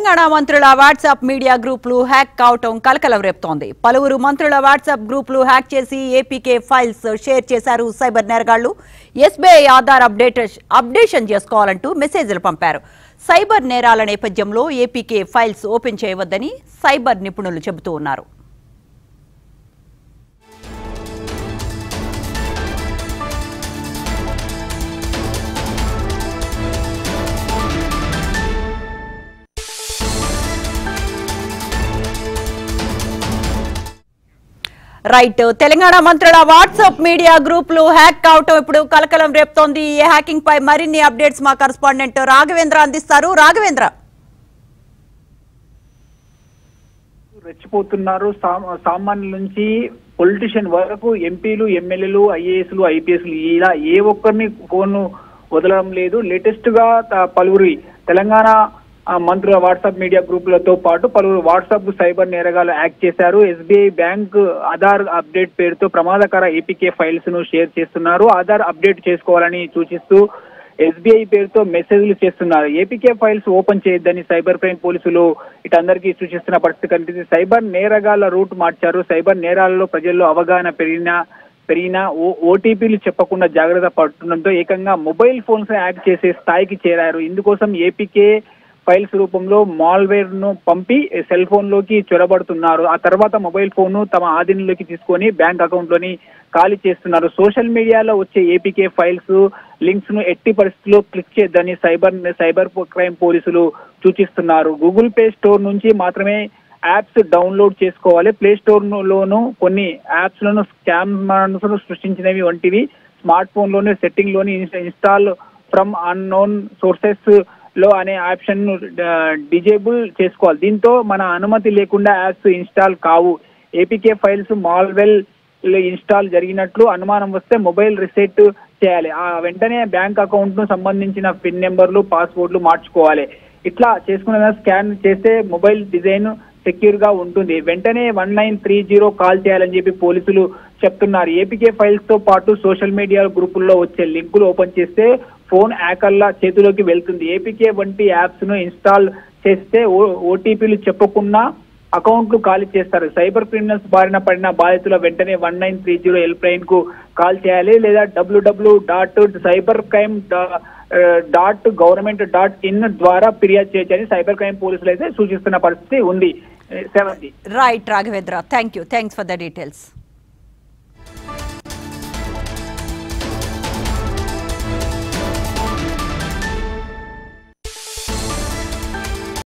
తెలంగాణ మంత్రుల WhatsApp media గ్రూపులు hack కావటం కలకలం రేపుతోంది. పలువురు మంత్రుల వాట్సాప్ గ్రూపులు హ్యాక్ చేసి ఏపీకే ఫైల్స్ షేర్ చేశారు సైబర్ నేరగాళ్లు. ఎస్బీఐ ఆధార్ అప్డేషన్ చేసుకోవాలంటూ మెసేజ్లు పంపారు. సైబర్ నేరాల నేపథ్యంలో ఏపీకే ఫైల్స్ ఓపెన్ చేయవద్దని సైబర్ నిపుణులు చెబుతూ ఉన్నారు. రైట్, తెలంగాణ మంత్రుల వాట్సాప్ మీడియా గ్రూపులు హ్యాక్ కావటం ఇప్పుడు కలకలం రేపుతోంది. ఈ హ్యాకింగ్ పై మరిన్ని అప్డేట్స్ మా కరెస్పాండెంట్ రాఘవేంద్ర అందిస్తారు. రాఘవేంద్ర, రెచ్చిపోతున్నారు. సామాన్యుల నుంచి పొలిటీషియన్ వరకు ఎంపీలు, ఎమ్మెల్యేలు, ఐఏఎస్లు, ఐపీఎస్లు ఇలా ఏ ఒక్కరిని ఫోన్ వదలడం లేదు. లేటెస్ట్ గా పలువురి తెలంగాణ మంత్రుల వాట్సాప్ మీడియా గ్రూపులతో పాటు పలువురు వాట్సాప్ సైబర్ నేరగాలు యాక్ట్ చేశారు. ఎస్బీఐ బ్యాంక్ ఆధార్ అప్డేట్ పేరుతో ప్రమాదకర ఏపీకే ఫైల్స్ ను షేర్ చేస్తున్నారు. ఆధార్ అప్డేట్ చేసుకోవాలని సూచిస్తూ ఎస్బీఐ పేరుతో మెసేజ్లు చేస్తున్నారు. ఏపీకే ఫైల్స్ ఓపెన్ చేయొద్దని సైబర్ క్రైమ్ పోలీసులు ఇటందరికీ సూచిస్తున్న పరిస్థితి కనిపిస్తుంది. సైబర్ నేరగాళ్ల రూట్ మార్చారు. సైబర్ నేరాలలో ప్రజల్లో అవగాహన పెరిగిన ఓటీపీలు చెప్పకుండా జాగ్రత్త పడుతుండటంతో ఏకంగా మొబైల్ ఫోన్స్ యాక్ట్ చేసే స్థాయికి చేరారు. ఇందుకోసం ఏపీకే ఫైల్స్ రూపంలో మాల్వేర్ ను పంపి సెల్ ఫోన్ లోకి చొరబడుతున్నారు. ఆ తర్వాత మొబైల్ ఫోన్ ను తమ ఆధీనంలోకి తీసుకొని బ్యాంక్ అకౌంట్ లోని ఖాళీ చేస్తున్నారు. సోషల్ మీడియాలో వచ్చే ఏపీకే ఫైల్స్ లింక్స్ ను ఎట్టి పరిస్థితుల్లో క్లిక్ చేయొద్దని సైబర్ క్రైమ్ పోలీసులు సూచిస్తున్నారు. గూగుల్ ప్లే స్టోర్ నుంచి మాత్రమే యాప్స్ డౌన్లోడ్ చేసుకోవాలి. ప్లే స్టోర్ లోను కొన్ని యాప్స్ లను స్కామర్స్ సృష్టించినవి వంటివి స్మార్ట్ ఫోన్ లోని సెట్టింగ్ లోని ఇన్స్టాల్ ఫ్రమ్ అన్నోన్ సోర్సెస్ లో అనే ఆప్షన్ ను డిజేబుల్ చేసుకోవాలి. దీంతో మన అనుమతి లేకుండా యాప్స్ ఇన్స్టాల్ కావు. ఏపీకే ఫైల్స్ మాల్వేర్ ఇన్స్టాల్ జరిగినట్లు అనుమానం వస్తే మొబైల్ రీసెట్ చేయాలి. ఆ వెంటనే బ్యాంక్ అకౌంట్ ను సంబంధించిన పిన్ నెంబర్లు, పాస్వర్డ్లు మార్చుకోవాలి. ఇట్లా చేసుకున్న స్కాన్ చేస్తే మొబైల్ డిజైన్ సెక్యూర్ గా ఉంటుంది. వెంటనే 1930 కాల్ చేయాలని చెప్పి పోలీసులు చెప్తున్నారు. ఏపీకే ఫైల్స్ తో పాటు సోషల్ మీడియా గ్రూపుల్లో వచ్చే లింకులు ఓపెన్ చేస్తే ఫోన్ హ్యాకర్ల చేతిలోకి వెళ్తుంది. ఏపీకే వంటి యాప్స్ ను ఇన్స్టాల్ చేస్తే ఓటీపీలు చెప్పకుండా అకౌంట్లు ఖాళీ చేస్తారు. సైబర్ క్రిమినల్స్ బారిన పడిన బాధితుల వెంటనే 1930 హెల్ప్ లైన్ కు కాల్ చేయాలి, లేదా www.cybercrime.government.in ద్వారా ఫిర్యాదు చేయొచ్చని సైబర్ క్రైమ్ పోలీసులు అయితే సూచిస్తున్న పరిస్థితి ఉంది. Right Raghavendra, thanks for the details.